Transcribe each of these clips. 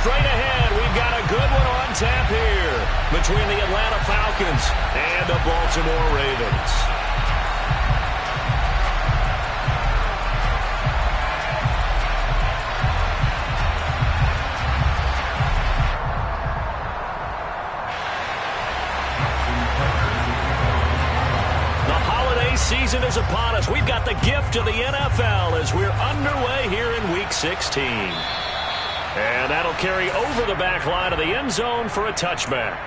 straight ahead. We've got a good one on tap here between the Atlanta Falcons and the Baltimore Ravens. Season is upon us. We've got the gift of the NFL as we're underway here in Week 16. And that'll carry over the back line of the end zone for a touchback.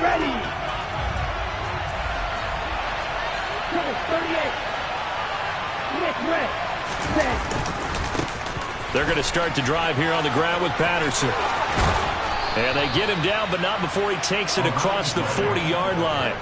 Ready. They're going to start to drive here on the ground with Patterson. And they get him down, but not before he takes it across the 40-yard line.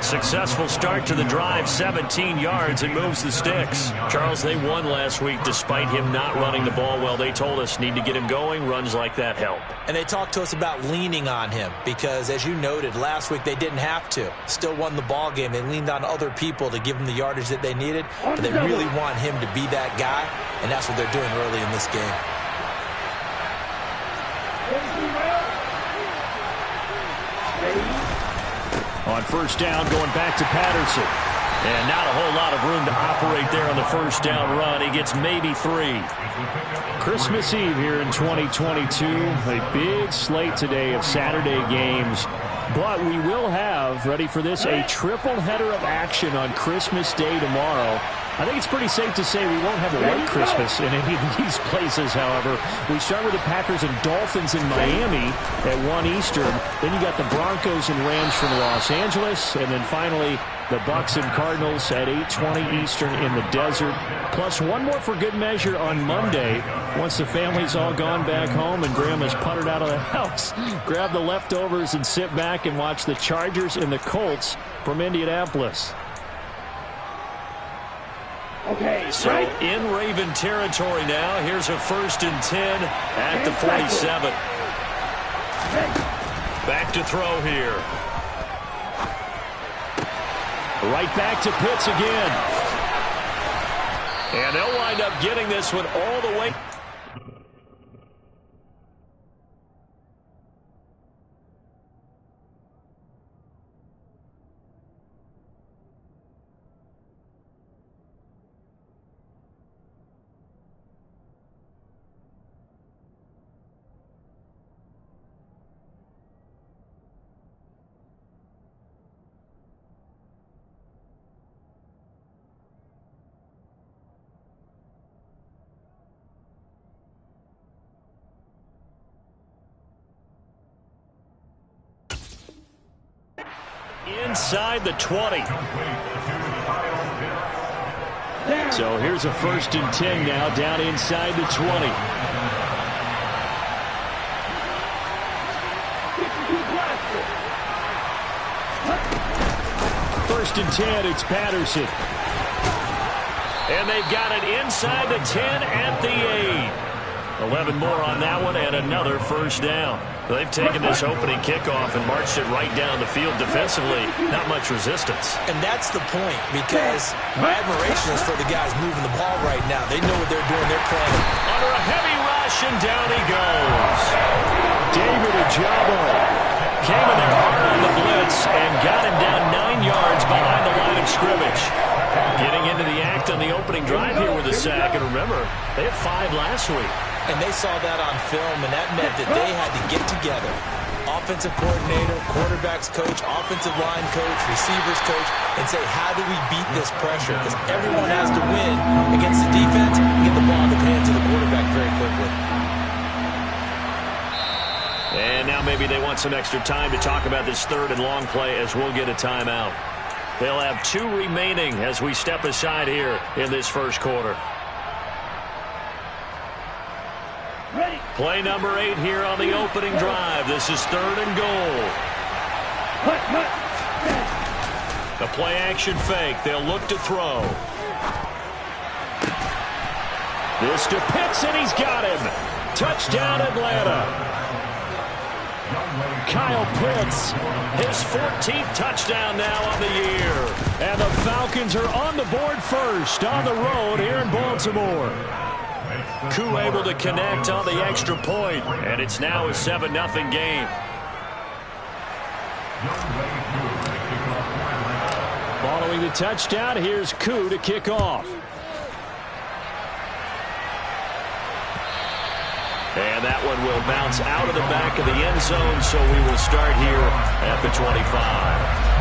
Successful start to the drive, 17 yards, and moves the sticks. Charles, they won last week despite him not running the ball well. They told us need to get him going. Runs like that help. And they talked to us about leaning on him because, as you noted, last week they didn't have to. Still won the ball game. They leaned on other people to give them the yardage that they needed, but they really want him to be that guy, and that's what they're doing early in this game. On first down, going back to Patterson. And not a whole lot of room to operate there on the first down run. He gets maybe 3. Christmas Eve here in 2022. A big slate today of Saturday games. But we will have, ready for this, a triple header of action on Christmas Day tomorrow. I think it's pretty safe to say we won't have a white Christmas in any of these places, however. We start with the Packers and Dolphins in Miami at 1 Eastern. Then you got the Broncos and Rams from Los Angeles. And then finally, the Bucs and Cardinals at 8:20 Eastern in the desert. Plus one more for good measure on Monday. Once the family's all gone back home and Grandma's puttered out of the house, grab the leftovers and sit back and watch the Chargers and the Colts from Indianapolis. Okay, so in Raven territory now. Here's a 1st and 10 at the 47. Back to throw here. Right back to Pitts again. And they'll wind up getting this one all the way. Inside the 20. So here's a 1st and 10 now down inside the 20. First and 10, it's Patterson. And they've got it inside the 10 at the 8. 11 more on that one and another 1st down. They've taken this opening kickoff and marched it right down the field defensively. Not much resistance. And that's the point, because my admiration is for the guys moving the ball right now. They know what they're doing. They're planning. Under a heavy rush, and down he goes. David Ojabo came in there hard on the blitz and got him down 9 yards behind the line of scrimmage. Getting into the act on the opening drive here with a sack. And remember, they had 5 last week. And they saw that on film, and that meant that they had to get together. Offensive coordinator, quarterback's coach, offensive line coach, receivers coach, and say, how do we beat this pressure? Because everyone has to win against the defense and get the ball in the hands of the quarterback very quickly. And now maybe they want some extra time to talk about this 3rd and long play as we'll get a timeout. They'll have 2 remaining as we step aside here in this 1st quarter. Play number 8 here on the opening drive. This is 3rd and goal. The play action fake. They'll look to throw. This to Pitts, and he's got him. Touchdown, Atlanta. Kyle Pitts, his 14th touchdown now on the year. And the Falcons are on the board first on the road here in Baltimore. Koo able to connect on the extra point, and it's now a 7-0 game. Following the touchdown, here's Koo to kick off. And that one will bounce out of the back of the end zone, so we will start here at the 25.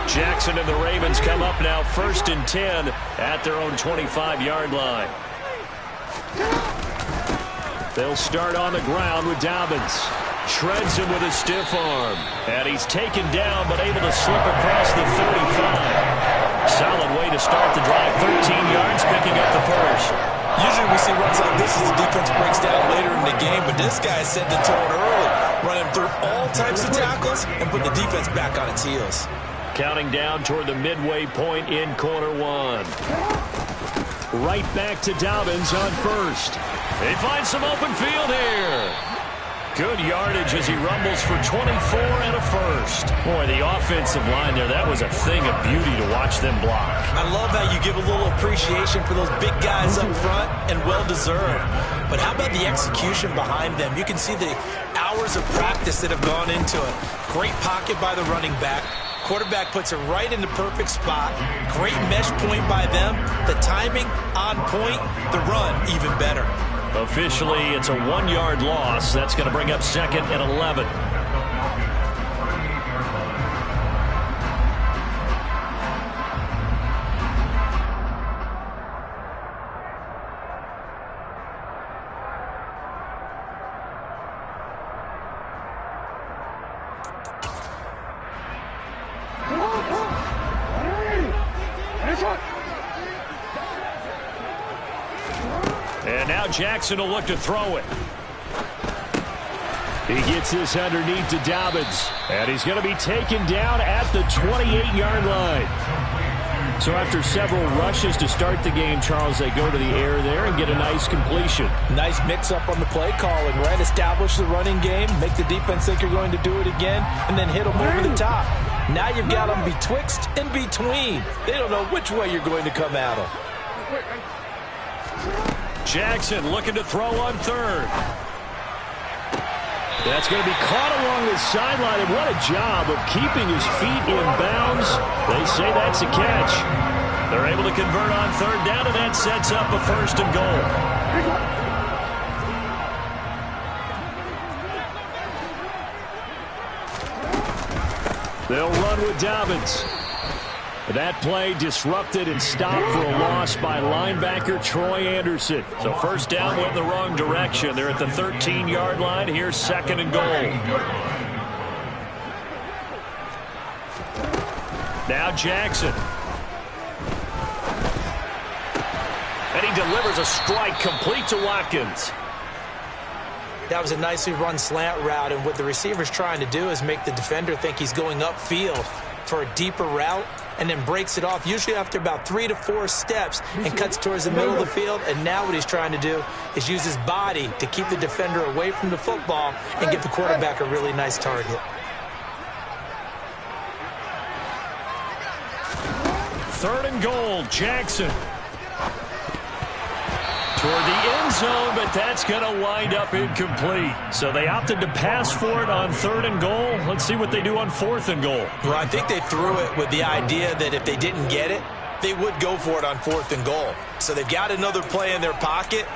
Jackson and the Ravens come up now 1st and 10 at their own 25-yard line. They'll start on the ground with Dobbins. Shreds him with a stiff arm. And he's taken down but able to slip across the 35. Solid way to start the drive. 13 yards, picking up the first. Usually we see runs like this as the defense breaks down later in the game, but this guy set the tone early, running through all types of tackles and put the defense back on its heels. Counting down toward the midway point in quarter one. Right back to Dobbins on first. They find some open field here. Good yardage as he rumbles for 24 and a first. Boy, the offensive line there, that was a thing of beauty to watch them block. I love how you give a little appreciation for those big guys up front, and well-deserved. But how about the execution behind them? You can see the hours of practice that have gone into it. Great pocket by the running back. Quarterback puts it right in the perfect spot. Great mesh point by them. The timing on point. The run even better. Officially, it's a 1-yard loss. That's going to bring up 2nd and 11. And now Jackson will look to throw it. He gets this underneath to Dobbins. And he's going to be taken down at the 28-yard line. So after several rushes to start the game, Charles, they go to the air there and get a nice completion. Nice mix-up on the play calling, right? Establish the running game, make the defense think you're going to do it again, and then hit them over the top. Now you've got them betwixt and between. They don't know which way you're going to come at them. Jackson looking to throw on third. That's going to be caught along the sideline, and what a job of keeping his feet in bounds. They say that's a catch. They're able to convert on third down, and that sets up a 1st and goal. They'll run with Dobbins. That play disrupted and stopped for a loss by linebacker Troy Anderson. So 1st down went in the wrong direction. They're at the 13-yard line. Here's 2nd and goal. Now Jackson. And he delivers a strike complete to Watkins. That was a nicely run slant route, and what the receiver's trying to do is make the defender think he's going upfield for a deeper route, and then breaks it off, usually after about 3 to 4 steps, and cuts towards the middle of the field. And now what he's trying to do is use his body to keep the defender away from the football and give the quarterback a really nice target. 3rd and goal, Jackson. Toward the end zone, but that's going to wind up incomplete. So they opted to pass for it on 3rd and goal. Let's see what they do on 4th and goal. Well, I think they threw it with the idea that if they didn't get it, they would go for it on 4th and goal. So they've got another play in their pocket.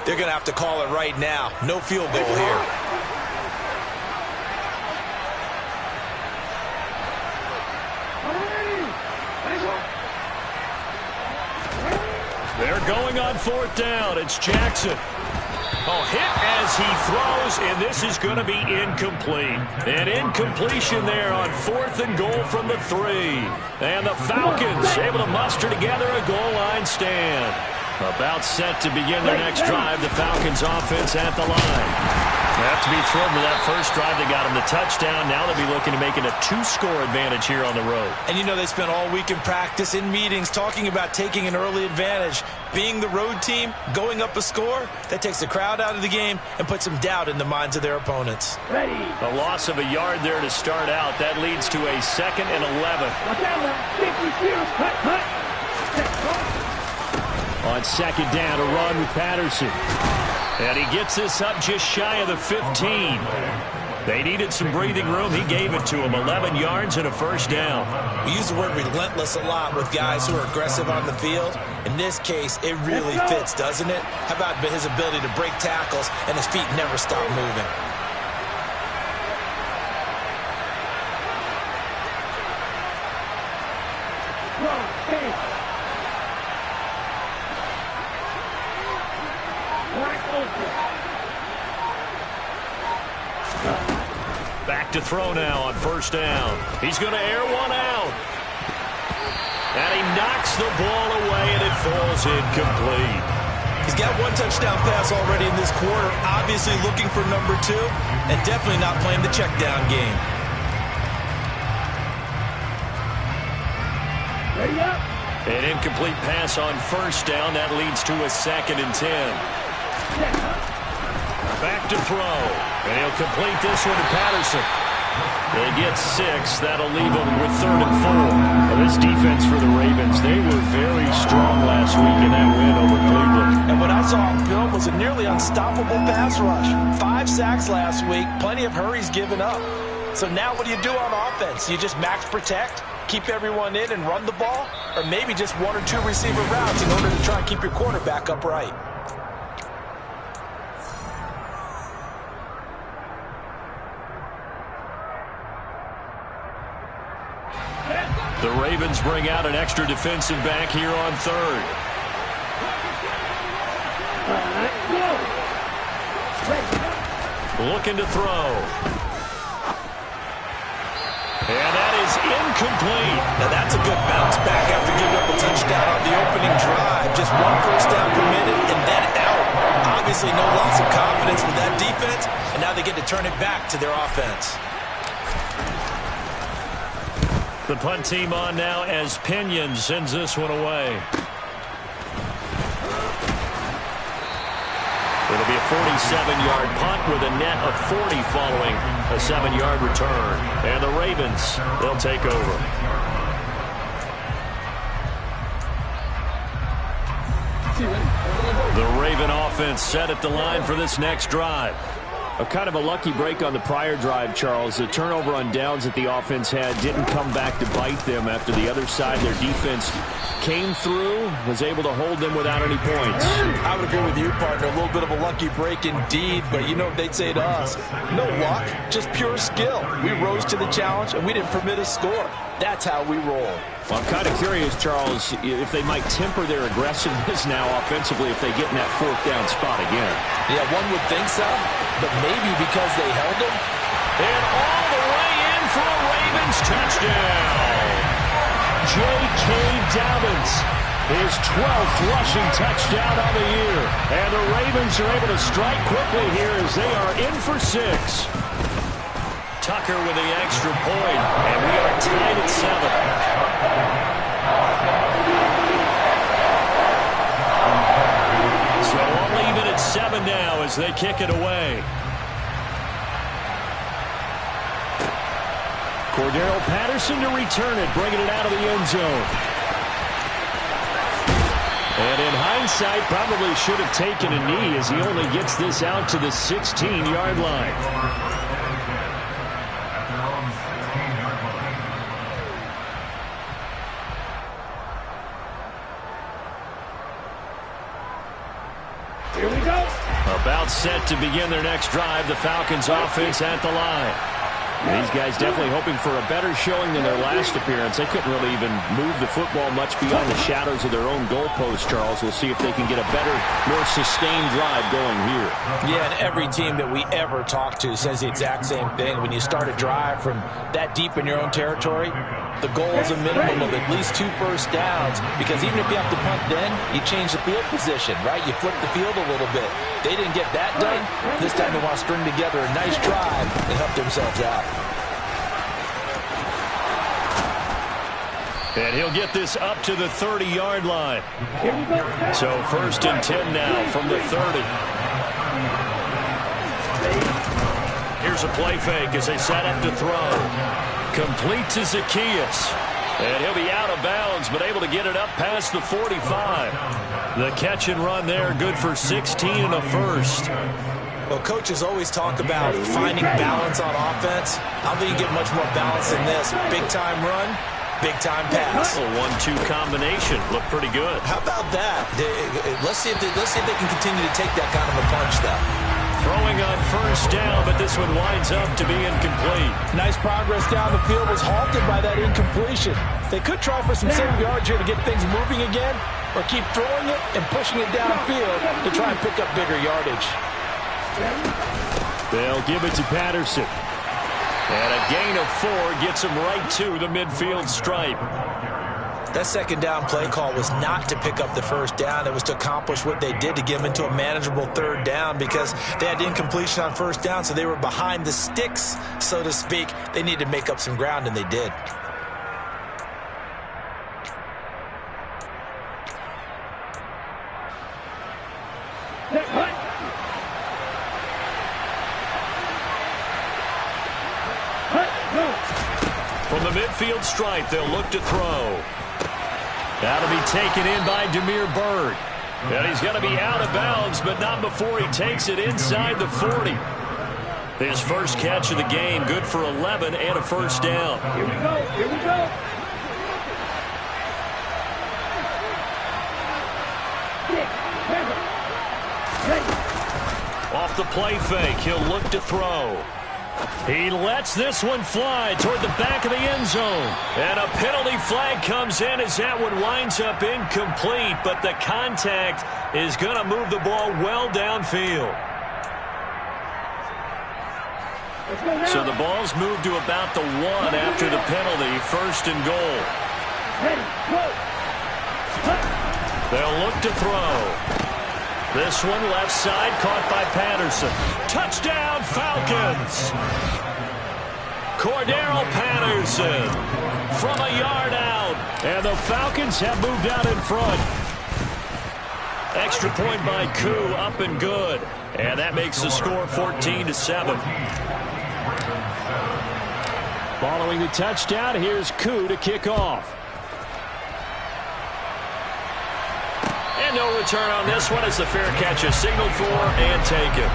They're going to have to call it right now. No field goal here. They're going on 4th down. It's Jackson. Oh, hit as he throws, and this is going to be incomplete. An incompletion there on 4th and goal from the 3. And the Falcons able to muster together a goal line stand. About set to begin their next drive. The Falcons offense at the line. They have to be thrilled with that first drive that got them the touchdown. Now they'll be looking to make it a 2-score advantage here on the road. And you know they spent all week in practice, in meetings, talking about taking an early advantage. Being the road team, going up a score, that takes the crowd out of the game and puts some doubt in the minds of their opponents. Ready. A loss of a yard there to start out. That leads to a 2nd and 11. On 2nd down, a run with Patterson. And he gets this up just shy of the 15. They needed some breathing room. He gave it to him. 11 yards and a first down. We use the word relentless a lot with guys who are aggressive on the field. In this case, it really fits, doesn't it? How about his ability to break tackles and his feet never stop moving? Back to throw now on 1st down. He's going to air one out. And he knocks the ball away, and it falls incomplete. He's got 1 touchdown pass already in this quarter, obviously looking for number 2, and definitely not playing the check down game. Ready up. An incomplete pass on 1st down. That leads to a 2nd and 10. Back to throw. And he'll complete this one to Patterson. They get 6. That'll leave them with 3rd and 4. Well, this defense for the Ravens, they were very strong last week in that win over Cleveland. And what I saw on film was a nearly unstoppable pass rush. 5 sacks last week, plenty of hurries given up. So now what do you do on offense? You just max protect, keep everyone in and run the ball? Or maybe just 1 or 2 receiver routes in order to try and keep your quarterback upright? The Ravens bring out an extra defensive back here on 3rd. Looking to throw. And that is incomplete. Now that's a good bounce back after giving up a touchdown on the opening drive. Just 1 first down permitted and then out. Obviously no loss of confidence with that defense, and now they get to turn it back to their offense. The punt team on now as Pinion sends this one away. It'll be a 47-yard punt with a net of 40 following a 7-yard return. And the Ravens, they'll take over. The Raven offense set at the line for this next drive. A kind of a lucky break on the prior drive, Charles. The turnover on downs that the offense had didn't come back to bite them after the other side. Their defense came through, was able to hold them without any points. I would agree with you, partner. A little bit of a lucky break indeed, but you know what they'd say to us? No luck, just pure skill. We rose to the challenge, and we didn't permit a score. That's how we roll. Well, I'm kind of curious, Charles, if they might temper their aggressiveness now offensively if they get in that 4th down spot again. Yeah, one would think so, but maybe because they held them. And all the way in for a Ravens touchdown. J.K. Dobbins, his 12th rushing touchdown of the year. And the Ravens are able to strike quickly here as they are in for 6. Tucker with the extra point, and we are tied at 7. So only even at 7 now as they kick it away. Cordero Patterson to return it, bringing it out of the end zone. And in hindsight, probably should have taken a knee as he only gets this out to the 16-yard line. Here we go. About set to begin their next drive, the Falcons offense at the line. These guys definitely hoping for a better showing than their last appearance. They couldn't really even move the football much beyond the shadows of their own goalpost, Charles. We'll see if they can get a better, more sustained drive going here. Yeah, and every team that we ever talk to says the exact same thing. When you start a drive from that deep in your own territory, The goal is a minimum of at least 2 first downs, because even if you have to punt then, you change the field position, right? You flip the field a little bit. They didn't get that done. This time they want to string together a nice drive and help themselves out. And he'll get this up to the 30-yard line. So 1st and 10 now from the 30. Here's a play fake as they set up to throw. Complete to Zacchaeus. And he'll be out of bounds, but able to get it up past the 45. The catch and run there, good for 16 and a first. Well, coaches always talk about finding balance on offense. I don't think you get much more balance than this. Big-time run, big-time pass. A 1-2 combination. Looked pretty good. How about that? Let's see if they can continue to take that kind of a punch, though. Throwing on 1st down, but this one winds up to be incomplete. Nice progress down the field, was halted by that incompletion. They could try for some 7 yards here to get things moving again, or keep throwing it and pushing it downfield to try and pick up bigger yardage. They'll give it to Patterson. And a gain of 4 gets him right to the midfield stripe. That 2nd down play call was not to pick up the 1st down. It was to accomplish what they did, to get them into a manageable 3rd down, because they had incompletion on 1st down, so they were behind the sticks, so to speak. They needed to make up some ground, and they did. From the midfield stripe, they'll look to throw. That'll be taken in by Demir Bird. And he's going to be out of bounds, but not before he takes it inside the 40. His first catch of the game, good for 11 and a 1st down. Here we go. Here we go. Off the play fake, he'll look to throw. He lets this one fly toward the back of the end zone. And a penalty flag comes in as that one winds up incomplete, but the contact is going to move the ball well downfield. So the ball's moved to about the 1 after the penalty, 1st and goal. They'll look to throw. This one left side, caught by Patterson. Touchdown, Falcons! Cordero Patterson from a yard out. And the Falcons have moved out in front. Extra point by Koo, up and good. And that makes the score 14-7. Following the touchdown, here's Koo to kick off. And no return on this one as the fair catch is signaled for and taken.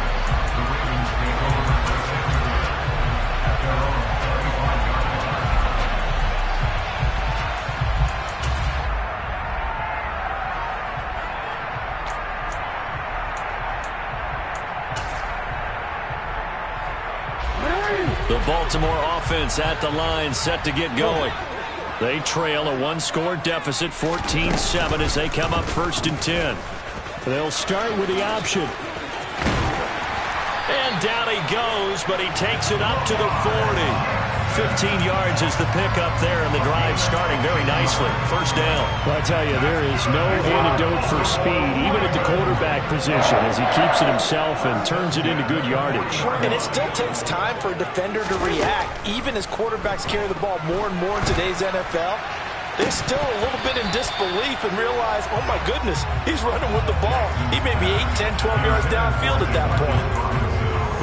The Baltimore offense at the line, set to get going. They trail a 1-score deficit, 14-7, as they come up 1st and 10. They'll start with the option. And down he goes, but he takes it up to the 40. 15 yards is the pickup there, and the drive starting very nicely. 1st down. Well, I tell you, there is no antidote for speed, even at the quarterback position, as he keeps it himself and turns it into good yardage. And it still takes time for a defender to react. Even as quarterbacks carry the ball more and more in today's NFL, they're still a little bit in disbelief and realize, oh my goodness, he's running with the ball. He may be 8, 10, 12 yards downfield at that point.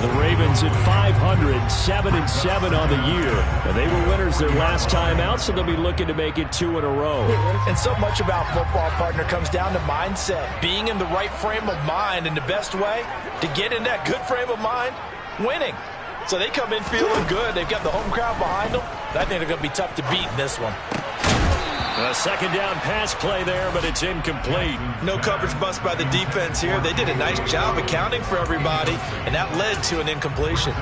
The Ravens at 500, 7-7 on the year. And they were winners their last time out, so they'll be looking to make it 2 in a row. And so much about football, partner, comes down to mindset. Being in the right frame of mind, and the best way to get in that good frame of mind, winning. So they come in feeling good. They've got the home crowd behind them. I think they're going to be tough to beat in this one. A 2nd down pass play there, but it's incomplete. No coverage bust by the defense here. They did a nice job accounting for everybody, and that led to an incompletion.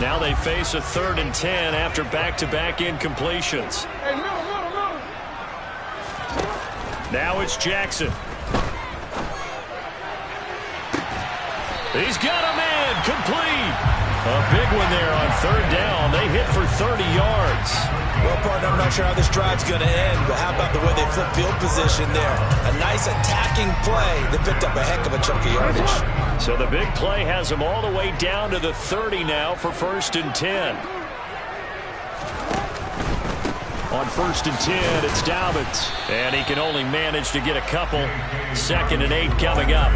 Now they face a 3rd and 10 after back-to-back incompletions. Now it's Jackson. He's got a man, complete. A big one there on third down. They hit for 30 yards. Well, partner, I'm not sure how this drive's going to end, but how about the way they flip field position there? A nice attacking play. They picked up a heck of a chunk of yardage. So the big play has them all the way down to the 30 now for 1st and 10. On 1st and 10, it's Dobbins. And he can only manage to get a couple. 2nd and 8 coming up.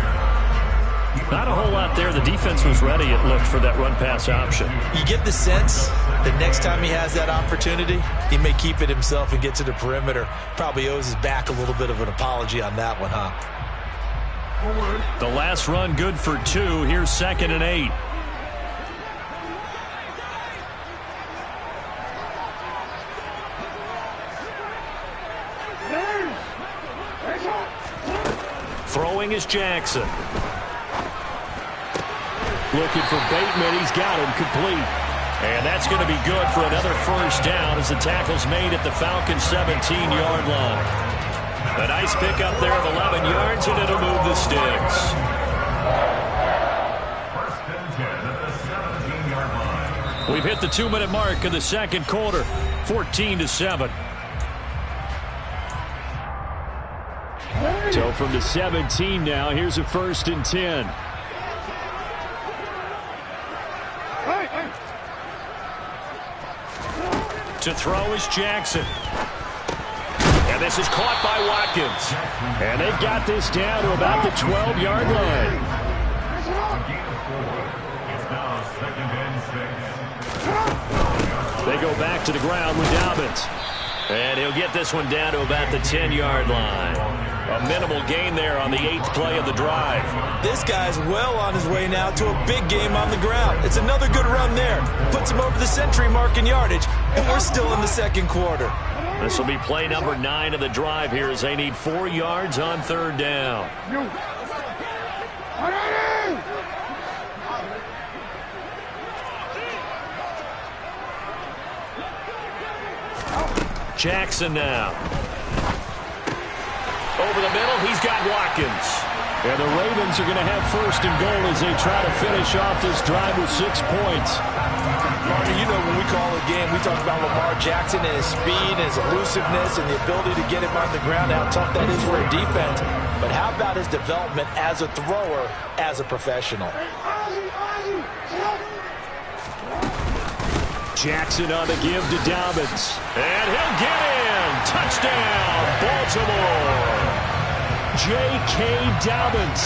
Not a whole lot there. The defense was ready, it looked, for that run-pass option. You get the sense that next time he has that opportunity, he may keep it himself and get to the perimeter. Probably owes his back a little bit of an apology on that one, huh? The last run good for 2. Here's 2nd and 8. Throwing is Jackson. Looking for Bateman. He's got him complete. And that's going to be good for another 1st down as the tackle's made at the Falcons' 17-yard line. A nice pickup there of 11 yards, and it'll move the sticks. 1st and 10 at the 17-yard line. We've hit the 2-minute mark of the 2nd quarter, 14-7. So from the 17 now, here's a 1st and 10. To throw is Jackson. And this is caught by Watkins. And they've got this down to about the 12-yard line. They go back to the ground with Dobbins. And he'll get this one down to about the 10-yard line. A minimal gain there on the 8th play of the drive. This guy's well on his way now to a big game on the ground. It's another good run there. Puts him over the century mark in yardage. And we're still in the 2nd quarter. This will be play number 9 of the drive here as they need 4 yards on 3rd down. Jackson now. Over the middle, he's got Watkins. And the Ravens are going to have 1st and goal as they try to finish off this drive with 6 points. Marty, you know when we call a game, we talk about Lamar Jackson and his speed and his elusiveness and the ability to get him on the ground, how tough that is for a defense. But how about his development as a thrower, as a professional? Jackson on the give to Dobbins. And he'll get in. Touchdown, Baltimore. J.K. Dobbins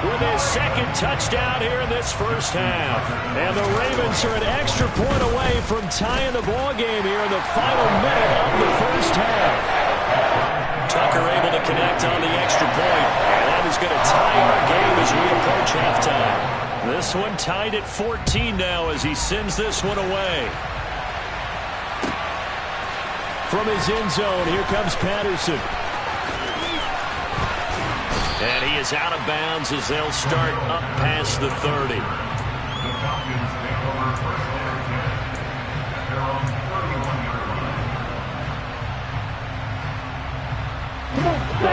with his 2nd touchdown here in this 1st half. And the Ravens are an extra point away from tying the ball game here in the final minute of the 1st half. Tucker able to connect on the extra point. And that is going to tie our game as we approach halftime. This one tied at 14 now as he sends this one away. From his end zone, here comes Patterson. And he is out of bounds as they'll start up past the 30.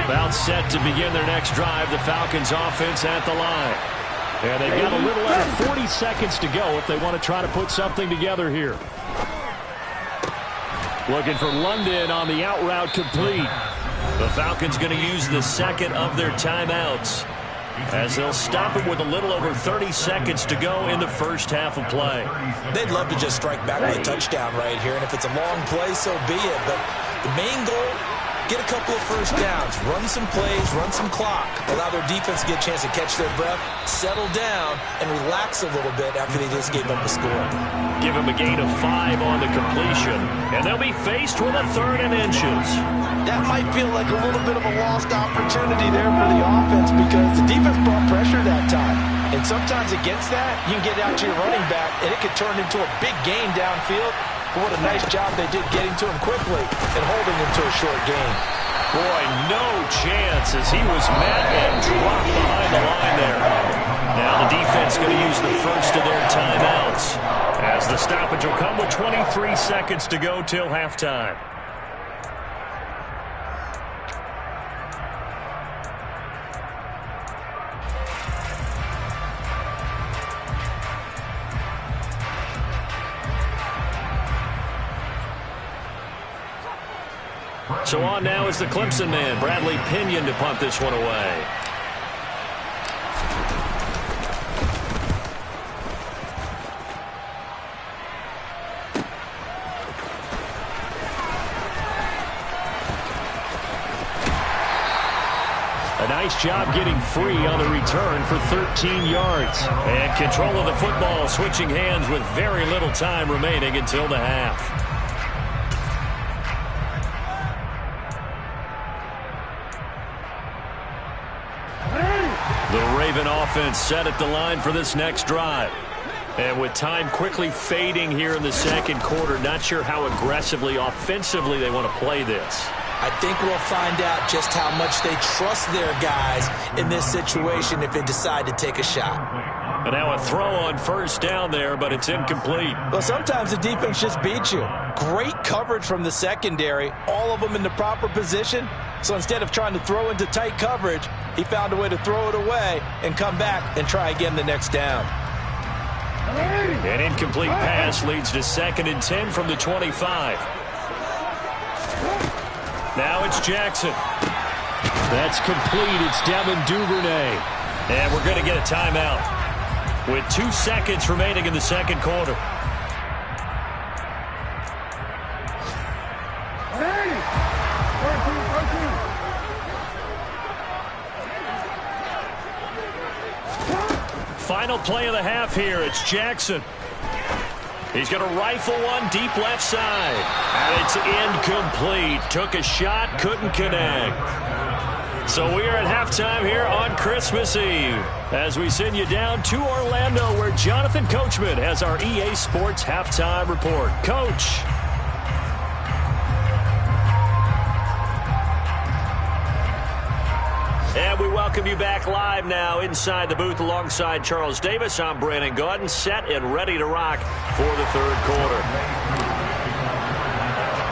About set to begin their next drive, the Falcons offense at the line. And they've got a little under 40 seconds to go if they want to try to put something together here. Looking for London on the out route complete. The Falcons going to use the 2nd of their timeouts as they'll stop it with a little over 30 seconds to go in the 1st half of play. They'd love to just strike back with a touchdown right here, and if it's a long play, so be it. But the main goal, get a couple of 1st downs, run some plays, run some clock, allow their defense to get a chance to catch their breath, settle down, and relax a little bit after they just gave up a score. Give them a gain of 5 on the completion, and they'll be faced with a 3rd and inches. That might feel like a little bit of a lost opportunity there for the offense because the defense brought pressure that time. And sometimes against that, you can get out to your running back, and it could turn into a big gain downfield. But what a nice job they did getting to him quickly and holding him to a short gain. Boy, no chance as he was met and dropped behind the line there. Now the defense going to use the 1st of their timeouts as the stoppage will come with 23 seconds to go till halftime. So on now is the Clemson man, Bradley Pinion, to punt this one away. A nice job getting free on the return for 13 yards. And control of the football, switching hands with very little time remaining until the half. The Raven offense set at the line for this next drive. And with time quickly fading here in the second quarter, not sure how aggressively, offensively they want to play this. I think we'll find out just how much they trust their guys in this situation if they decide to take a shot. And now a throw on first down there, but it's incomplete. Well, sometimes the defense just beats you. Great coverage from the secondary, all of them in the proper position. So instead of trying to throw into tight coverage, he found a way to throw it away and come back and try again the next down. An incomplete pass leads to 2nd and 10 from the 25. Now it's Jackson. That's complete. It's Devin Duvernay. And we're going to get a timeout with 2 seconds remaining in the second quarter. Final play of the half here. It's Jackson. He's going to rifle one deep left side. And it's incomplete. Took a shot, couldn't connect. So we are at halftime here on Christmas Eve as we send you down to Orlando where Jonathan Coachman has our EA Sports Halftime Report. Coach. And we welcome you back live now inside the booth alongside Charles Davis. I'm Brandon Gaudin, set and ready to rock for the third quarter.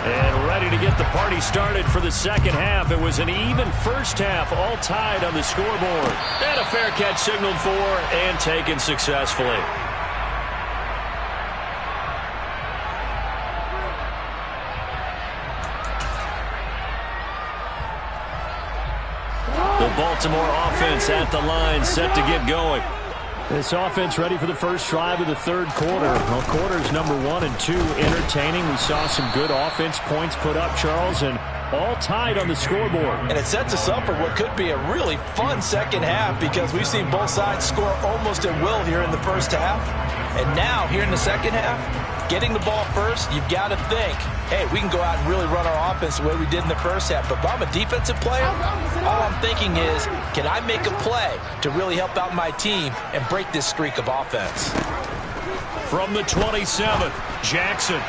And ready to get the party started for the second half. It was an even first half, all tied on the scoreboard. And a fair catch signaled for and taken successfully. The Baltimore offense at the line, set to get going. This offense ready for the first drive of the third quarter. Well, quarters number 1 and 2 entertaining. We saw some good offense points put up, Charles, and all tied on the scoreboard. And it sets us up for what could be a really fun second half because we've seen both sides score almost at will here in the first half. And now, here in the second half, getting the ball first, you've got to think, hey, we can go out and really run our offense the way we did in the first half. But if I'm a defensive player, all I'm thinking is, can I make a play to really help out my team and break this streak of offense? From the 27th, Jackson.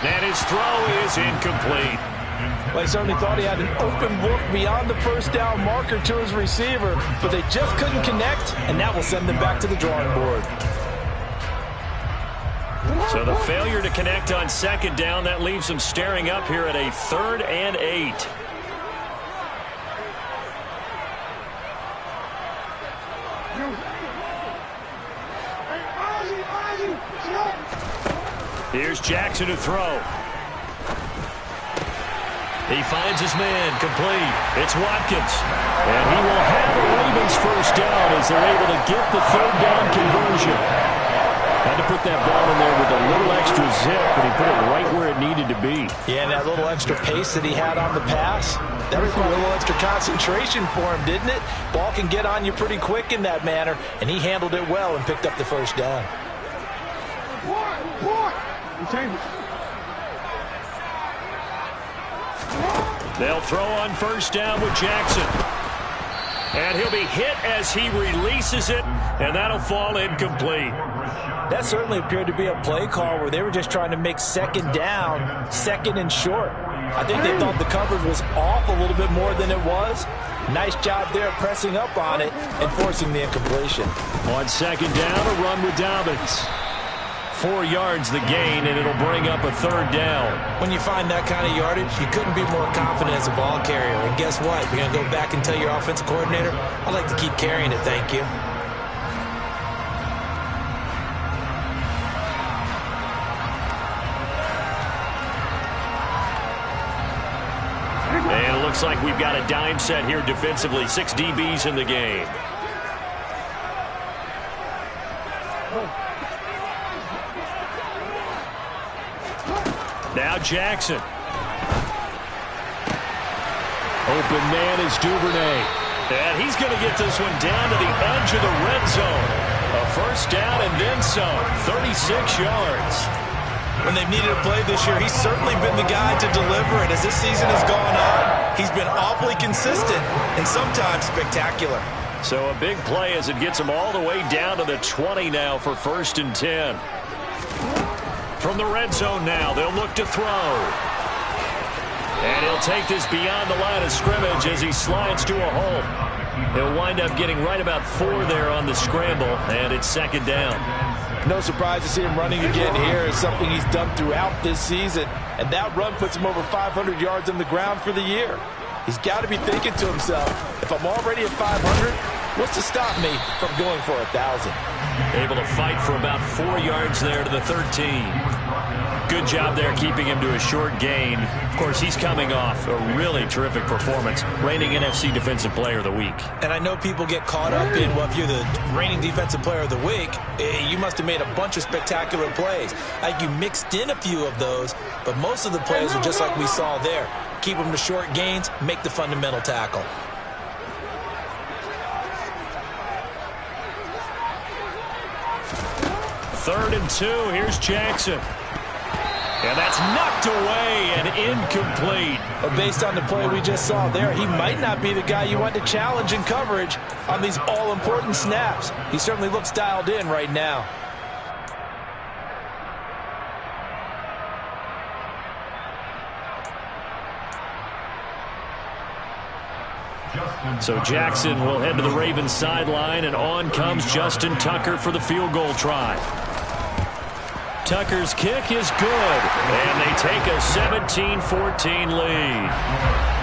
And his throw is incomplete. Well, he certainly thought he had an open look beyond the first down marker to his receiver, but they just couldn't connect, and that will send them back to the drawing board. So the failure to connect on second down, that leaves them staring up here at a 3rd and 8. Here's Jackson to throw. He finds his man, complete. It's Watkins. And he will have the Ravens first down as they're able to get the 3rd down conversion. Had to put that ball in there with a little extra zip, but he put it right where it needed to be. Yeah, and that little extra pace that he had on the pass, that required a little extra concentration for him, didn't it? Ball can get on you pretty quick in that manner, and he handled it well and picked up the first down. They'll throw on first down with Jackson. And he'll be hit as he releases it, and that'll fall incomplete. That certainly appeared to be a play call where they were just trying to make second down, 2nd and short. I think they thought the coverage was off a little bit more than it was. Nice job there pressing up on it and forcing the incompletion. On second down, a run with Dobbins. 4 yards the gain, and it'll bring up a 3rd down. When you find that kind of yardage, you couldn't be more confident as a ball carrier. And guess what? You're going to go back and tell your offensive coordinator, I'd like to keep carrying it, thank you. looks like we've got a dime set here defensively. 6 DBs in the game. Now Jackson. Open man is Duvernay. And he's going to get this one down to the edge of the red zone. A first down and then some. 36 yards. When they've needed a play this year, he's certainly been the guy to deliver it. As this season has gone on, he's been awfully consistent and sometimes spectacular. So a big play as it gets him all the way down to the 20 now for 1st and 10. From the red zone now, they'll look to throw. And he'll take this beyond the line of scrimmage as he slides to a hole. He'll wind up getting right about 4 there on the scramble, and it's 2nd down. No surprise to see him running again here. It's something he's done throughout this season. And that run puts him over 500 yards on the ground for the year. He's got to be thinking to himself, if I'm already at 500, what's to stop me from going for 1,000? Able to fight for about 4 yards there to the 13. Good job there keeping him to a short gain. Of course, he's coming off a really terrific performance, reigning NFC Defensive Player of the Week. And I know people get caught up in, well, if you're the reigning Defensive Player of the Week, you must have made a bunch of spectacular plays. Like you mixed in a few of those, but most of the plays are just like we saw there. Keep them to short gains, make the fundamental tackle. Third and 2, here's Jackson. And that's knocked away and incomplete. But based on the play we just saw there, he might not be the guy you want to challenge in coverage on these all-important snaps. He certainly looks dialed in right now. So Jackson will head to the Ravens sideline, and on comes Justin Tucker for the field goal try. Tucker's kick is good, and they take a 17-14 lead.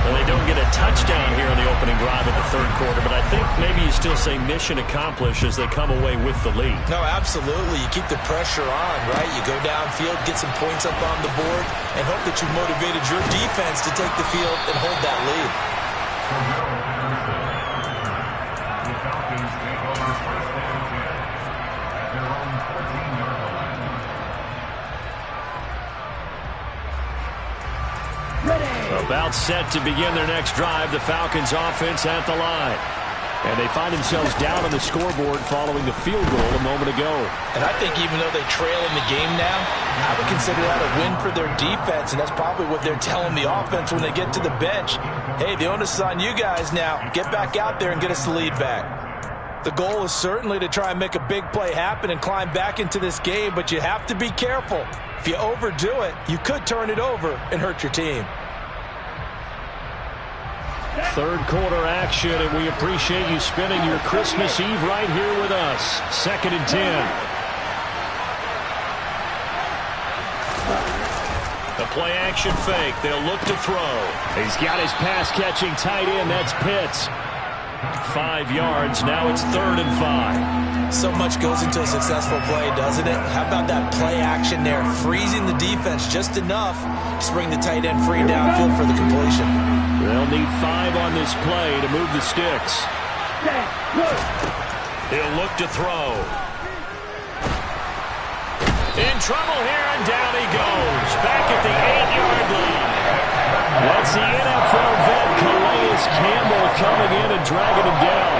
Well, they don't get a touchdown here in the opening drive of the 3rd quarter, but I think maybe you still say mission accomplished as they come away with the lead. No, absolutely. You keep the pressure on, right? You go downfield, get some points up on the board, and hope that you've motivated your defense to take the field and hold that lead. About set to begin their next drive, the Falcons offense at the line. And they find themselves down on the scoreboard following the field goal a moment ago. And I think even though they trail in the game now, I would consider that a win for their defense, and that's probably what they're telling the offense when they get to the bench. Hey, the onus is on you guys now. Get back out there and get us the lead back. The goal is certainly to try and make a big play happen and climb back into this game, but you have to be careful. If you overdo it, you could turn it over and hurt your team. 3rd quarter action, and we appreciate you spending your Christmas Eve right here with us. 2nd and 10. The play action fake. They'll look to throw. He's got his pass-catching tight end. That's Pitts. 5 yards. Now it's 3rd and 5. So much goes into a successful play, doesn't it? How about that play action there? Freezing the defense just enough to bring the tight end free downfield for the completion. They'll need 5 on this play to move the sticks. He'll look to throw. In trouble here, and down he goes. Back at the 8-yard line. That's the NFL vet, Calais Campbell, coming in and dragging him down.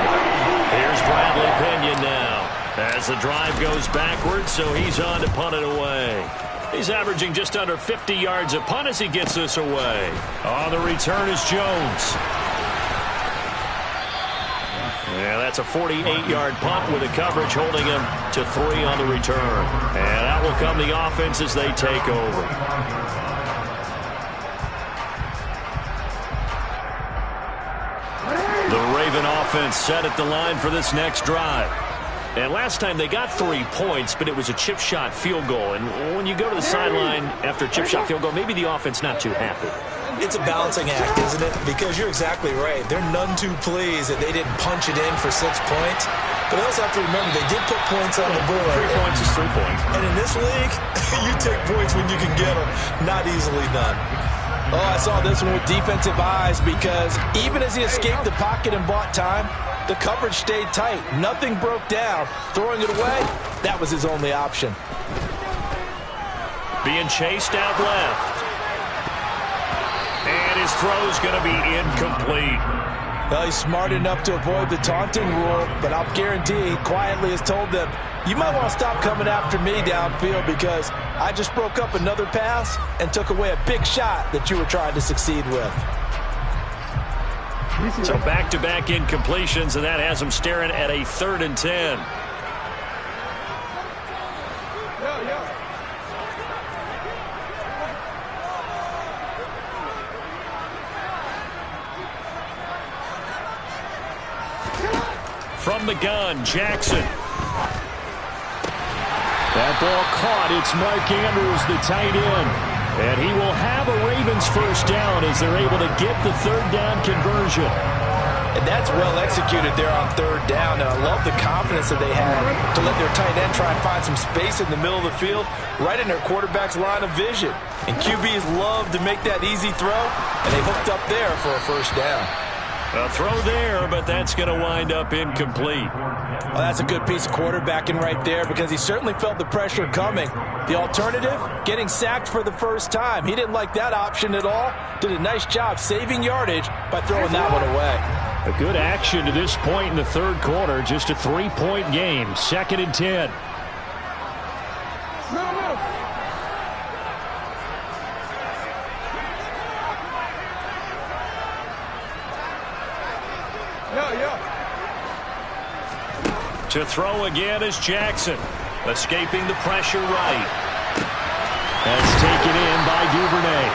Here's Bradley Pinion now. As the drive goes backwards, so he's on to punt it away. He's averaging just under 50 yards a punt as he gets this away. On the return is Jones. Yeah, that's a 48-yard punt with a coverage holding him to 3 on the return. And out will come the offense as they take over. The Raven offense set at the line for this next drive. And last time they got 3 points, but it was a chip shot field goal. And when you go to the sideline after a chip shot field goal, maybe the offense not too happy. It's a balancing act, isn't it? Because you're exactly right. They're none too pleased that they didn't punch it in for 6 points. But they also have to remember they did put points on the board. 3 points is 3 points. And in this league, you take points when you can get them. Not easily done. Oh, I saw this one with defensive eyes because even as he escaped the pocket and bought time, the coverage stayed tight. Nothing broke down. Throwing it away, that was his only option. Being chased out left. And his throw's going to be incomplete. Well, he's smart enough to avoid the taunting rule, but I'll guarantee he quietly has told them, you might want to stop coming after me downfield because I just broke up another pass and took away a big shot that you were trying to succeed with. So back-to-back incompletions, and that has him staring at a 3rd and 10. From the gun, Jackson. That ball caught. It's Mark Andrews, the tight end. And he will have a Ravens first down as they're able to get the 3rd down conversion. And that's well executed there on 3rd down. And I love the confidence that they had to let their tight end try and find some space in the middle of the field, right in their quarterback's line of vision. And QBs love to make that easy throw, and they hooked up there for a first down. A throw there, but that's going to wind up incomplete. Well, that's a good piece of quarterbacking right there because he certainly felt the pressure coming. The alternative, getting sacked for the first time. He didn't like that option at all. Did a nice job saving yardage by throwing that one away. A good action to this point in the 3rd quarter. Just a 3-point game. 2nd and 10. To throw again is Jackson. Escaping the pressure right. That's taken in by Duvernay.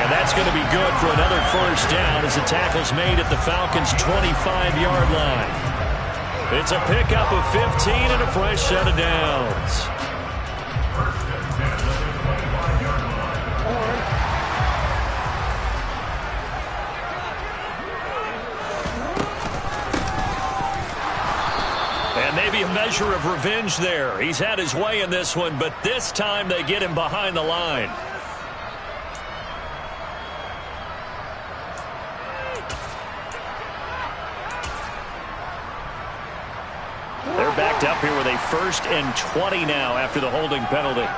And that's going to be good for another first down as the tackle's made at the Falcons' 25-yard line. It's a pickup of 15 and a fresh set of downs. And maybe a measure of revenge there. He's had his way in this one, but this time they get him behind the line. They're backed up here with a 1st and 20 now after the holding penalty.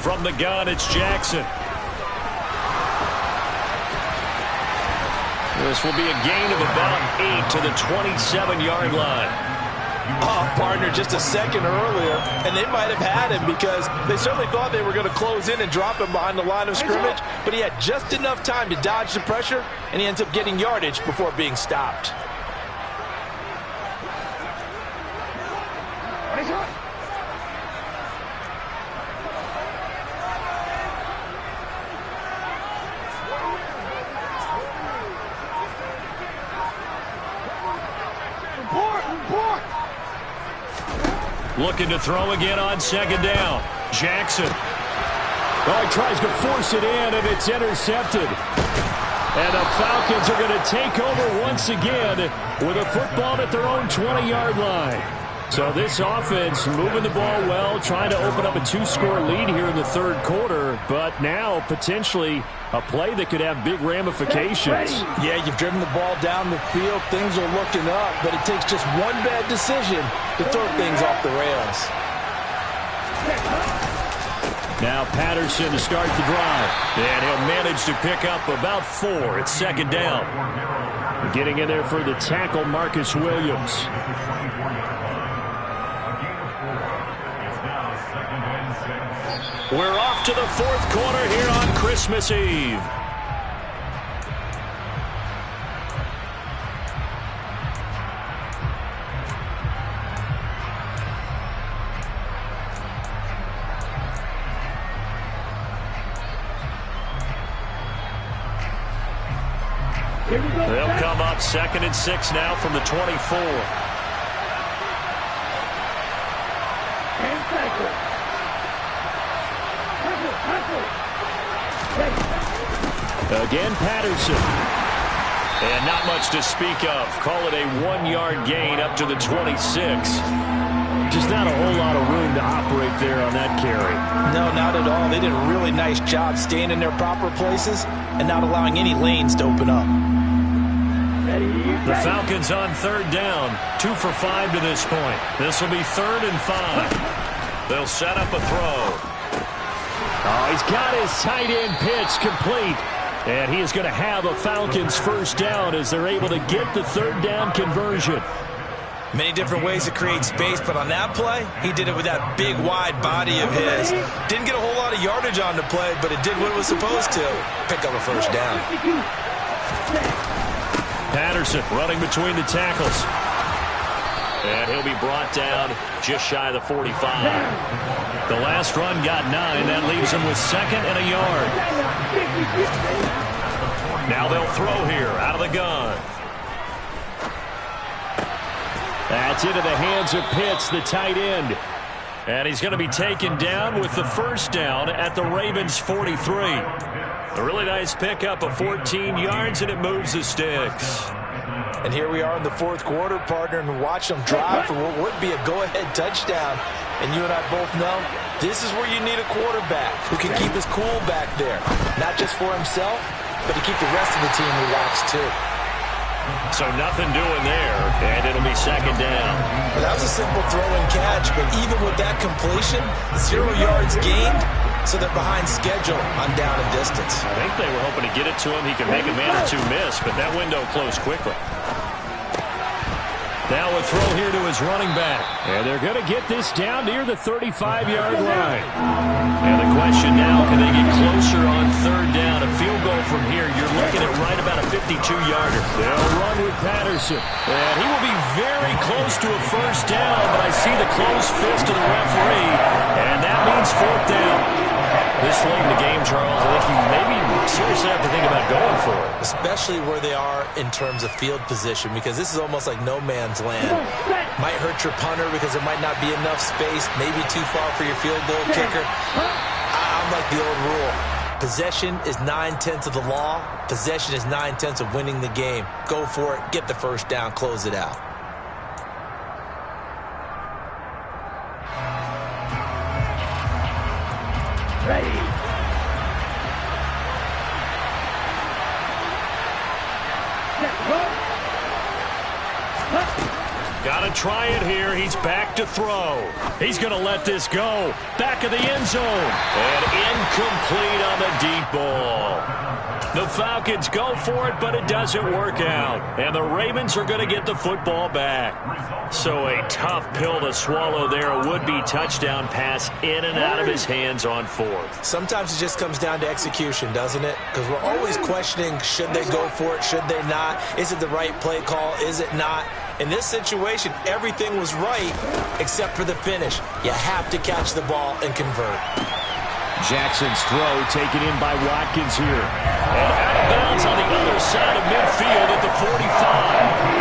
From the gun, it's Jackson. This will be a gain of about 8 to the 27-yard line. Oh, partner, just a second earlier, and they might have had him because they certainly thought they were going to close in and drop him behind the line of scrimmage, but he had just enough time to dodge the pressure, and he ends up getting yardage before being stopped. Looking to throw again on 2nd down. Jackson. Oh, he tries to force it in, and it's intercepted. And the Falcons are going to take over once again with a football at their own 20-yard line. So this offense moving the ball well, trying to open up a 2-score lead here in the 3rd quarter, but now potentially a play that could have big ramifications. Yeah, you've driven the ball down the field. Things are looking up, but it takes just one bad decision to throw things off the rails. Now Patterson to start the drive. And he'll manage to pick up about 4. It's 2nd down. Getting in there for the tackle, Marcus Williams. We're off to the 4th quarter here on Christmas Eve. They'll come up 2nd and 6 now from the 24. Again, Patterson. And not much to speak of. Call it a 1-yard gain up to the 26. Just not a whole lot of room to operate there on that carry. No, not at all. They did a really nice job staying in their proper places and not allowing any lanes to open up. The Falcons on third down. 2 for 5 to this point. This will be 3rd and 5. They'll set up a throw. Oh, he's got his tight end pitch complete. And he is going to have a Falcons first down as they're able to get the 3rd down conversion. Many different ways to create space, but on that play, he did it with that big, wide body of his. Didn't get a whole lot of yardage on the play, but it did what it was supposed to. Pick up a first down. Patterson running between the tackles. And he'll be brought down just shy of the 45. The last run got 9. That leaves him with 2nd and a yard. Now they'll throw here out of the gun. That's into the hands of Pitts, the tight end. And he's going to be taken down with the first down at the Ravens' 43. A really nice pickup of 14 yards, and it moves the sticks. And here we are in the 4th quarter, partner, and watch them drive for what would be a go-ahead touchdown. And you and I both know this is where you need a quarterback who can keep his cool back there. Not just for himself, but to keep the rest of the team relaxed too. So nothing doing there, and it'll be 2nd down. Well, that was a simple throw and catch, but even with that completion, 0 yards gained, so they're behind schedule on down and distance. I think they were hoping to get it to him. He could make a man or two miss, but that window closed quickly. Now a throw here to his running back. And they're going to get this down near the 35-yard line. And the question now, can they get closer on 3rd down? A field goal from here, you're looking at right about a 52-yarder. They'll run with Patterson. And he will be very close to a first down, but I see the closed fist of the referee, and that means 4th down. This late in the game, Charles, I think you maybe seriously have to think about going for it. Especially where they are in terms of field position, because this is almost like no man's land. Might hurt your punter because there might not be enough space, maybe too far for your field goal kicker. I'm like the old rule. Possession is 9/10 of the law. Possession is 9/10 of winning the game. Go for it, get the first down, close it out. Ready. Got to try it here. He's back to throw. He's going to let this go. Back of the end zone. And incomplete on the deep ball. The Falcons go for it, but it doesn't work out. And the Ravens are going to get the football back. So a tough pill to swallow there. A would-be touchdown pass in and out of his hands on 4th. Sometimes it just comes down to execution, doesn't it? Because we're always questioning, should they go for it, should they not? Is it the right play call, is it not? In this situation, everything was right except for the finish. You have to catch the ball and convert. Jackson's throw taken in by Watkins here. And out of bounds on the other side of midfield at the 45.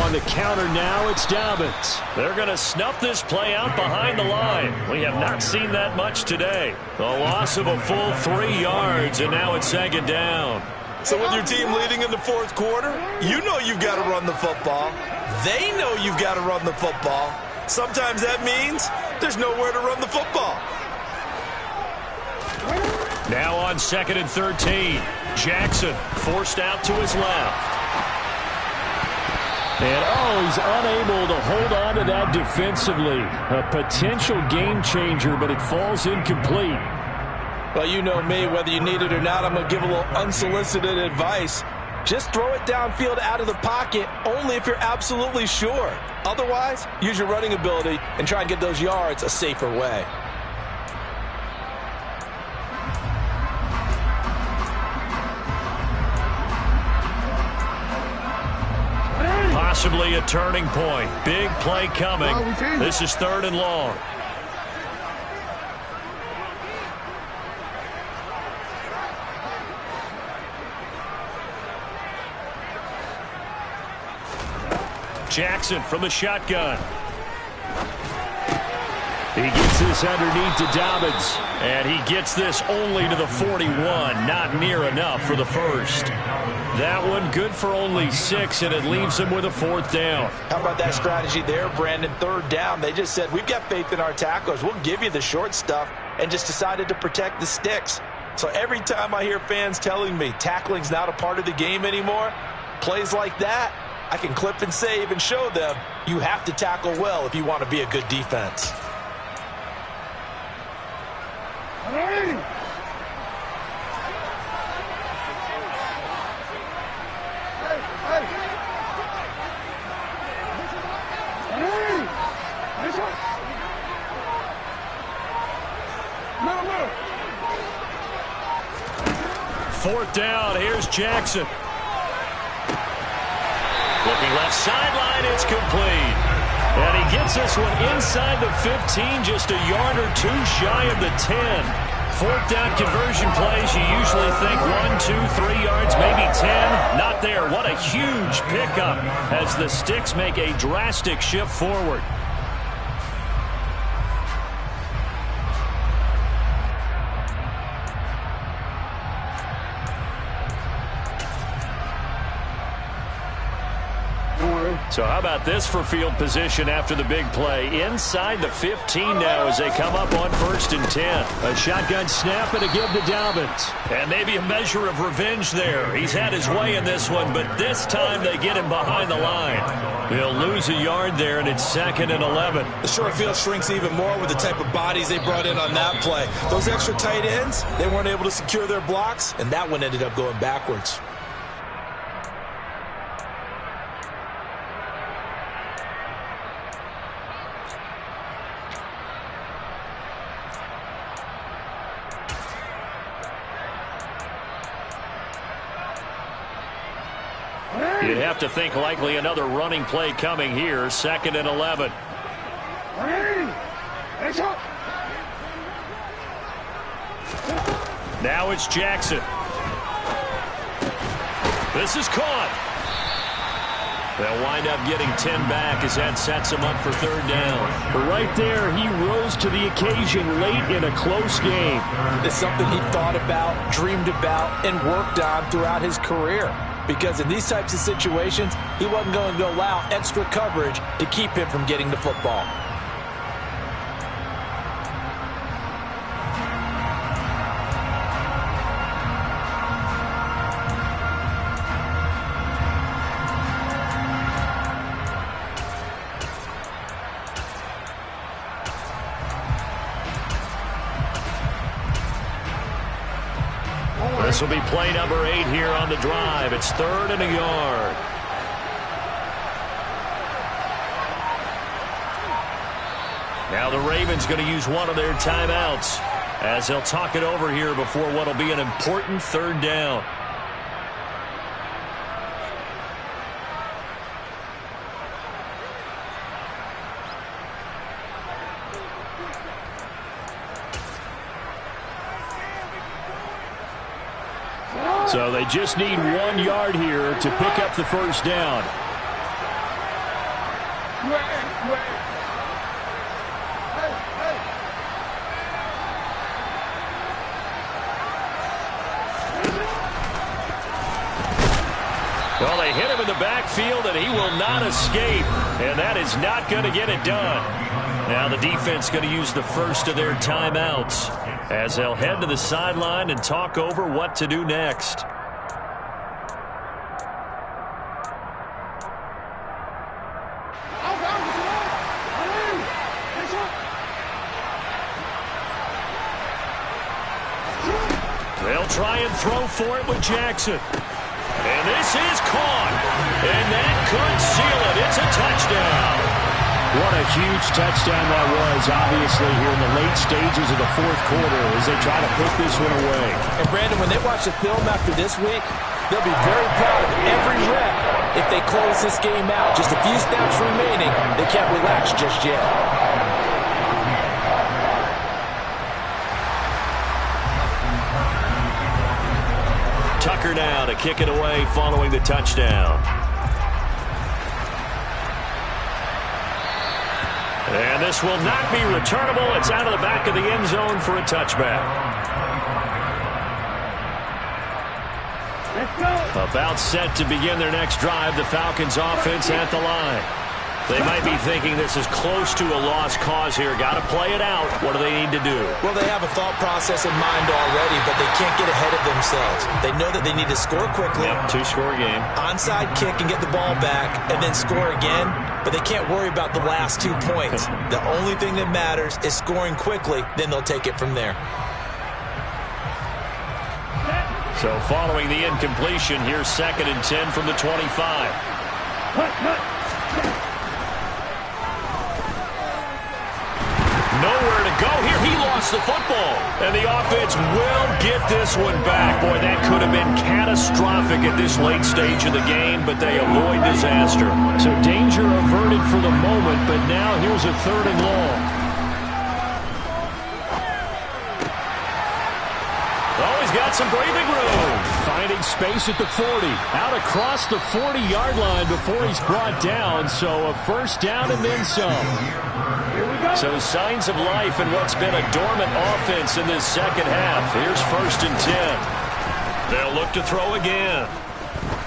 On the counter now, it's Dobbins. They're going to snuff this play out behind the line. We have not seen that much today. The loss of a full 3 yards, and now it's 2nd down. So with your team leading in the 4th quarter, you know you've got to run the football. They know you've got to run the football. Sometimes that means there's nowhere to run the football. Now on 2nd and 13. Jackson forced out to his left. And, he's unable to hold on to that defensively. A potential game changer, but it falls incomplete. Well, you know me, whether you need it or not, I'm going to give a little unsolicited advice. Just throw it downfield out of the pocket, only if you're absolutely sure. Otherwise, use your running ability and try and get those yards a safer way. Possibly a turning point. Big play coming. This is 3rd and long. Jackson from the shotgun. He gets this underneath to Dobbins. And he gets this only to the 41. Not near enough for the first. That one good for only 6, and it leaves him with a 4th down. How about that strategy there, Brandon? 3rd down. They just said, we've got faith in our tacklers. We'll give you the short stuff, and just decided to protect the sticks. So every time I hear fans telling me tackling's not a part of the game anymore, plays like that, I can clip and save and show them you have to tackle well if you want to be a good defense. Fourth down, here's Jackson. Looking left sideline, it's complete. And he gets this one inside the 15, just a yard or 2 shy of the 10. 4th down conversion plays, you usually think 1, 2, 3 yards, maybe 10. Not there. What a huge pickup as the Sticks make a drastic shift forward. So how about this for field position after the big play? Inside the 15 now as they come up on 1st and 10. A shotgun snap and a give to Dobbins. And maybe a measure of revenge there. He's had his way in this one, but this time they get him behind the line. They'll lose a yard there, and it's 2nd and 11. The short field shrinks even more with the type of bodies they brought in on that play. Those extra tight ends, they weren't able to secure their blocks, and that one ended up going backwards. You'd have to think likely another running play coming here. 2nd and 11. Now it's Jackson. This is caught. They'll wind up getting 10 back as that sets him up for 3rd down. But right there, he rose to the occasion late in a close game. It's something he thought about, dreamed about, and worked on throughout his career. Because in these types of situations, he wasn't going to allow extra coverage to keep him from getting the football. This will be play number 8 here on the drive. It's 3rd and a yard. Now the Ravens going to use one of their timeouts as they'll talk it over here before what will be an important 3rd down. So they just need 1 yard here to pick up the 1st down. Well, they hit him in the backfield, and he will not escape. And that is not going to get it done. Now the defense going to use the first of their timeouts as they'll head to the sideline and talk over what to do next. They'll try and throw for it with Jackson. And this is caught. And that could seal it. It's a touchdown. What a huge touchdown that was, obviously, here in the late stages of the 4th quarter as they try to put this one away. And, Brandon, when they watch the film after this week, they'll be very proud of every rep if they close this game out. Just a few snaps remaining. They can't relax just yet. Tucker now to kick it away following the touchdown. And this will not be returnable. It's out of the back of the end zone for a touchback. Let's go. About set to begin their next drive, the Falcons offense at the line. They might be thinking this is close to a lost cause here. Got to play it out. What do they need to do? Well, they have a thought process in mind already, but they can't get ahead of themselves. They know that they need to score quickly. Yep, two-score game. Onside kick and get the ball back and then score again, but they can't worry about the last 2 points. The only thing that matters is scoring quickly, then they'll take it from there. So following the incompletion, here's 2nd and 10 from the 25. Nowhere to go here. He lost the football. And the offense will get this one back. Boy, that could have been catastrophic at this late stage of the game, but they avoid disaster. So danger averted for the moment, but now here's a 3rd and long. Oh, he's got some breathing room. Finding space at the 40. Out across the 40-yard line before he's brought down. So a 1st down and then some. So signs of life in what's been a dormant offense in this second half. Here's 1st and 10. They'll look to throw again.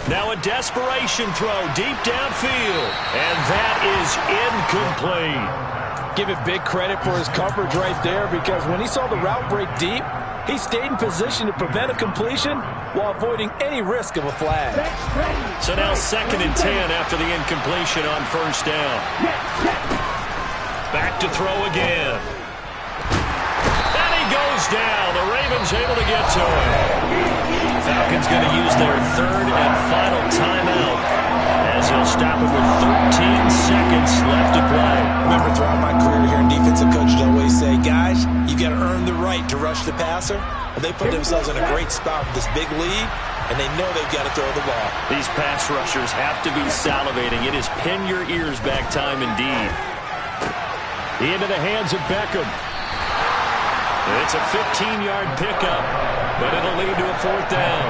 Now a desperation throw deep downfield. And that is incomplete. Give it big credit for his coverage right there, because when he saw the route break deep, he stayed in position to prevent a completion while avoiding any risk of a flag. So now 2nd and 10 after the incompletion on 1st down. Back to throw again. And he goes down. The Ravens able to get to him. Falcons going to use their 3rd and final timeout as he'll stop it with 13 seconds left to play. Remember, throughout my career here in defensive coaches, I always say, guys, you got to earn the right to rush the passer. And they put themselves in a great spot with this big lead, and they know they've got to throw the ball. These pass rushers have to be salivating. It is pin your ears back time indeed. Into the hands of Beckham. It's a 15-yard pickup, but it'll lead to a 4th down.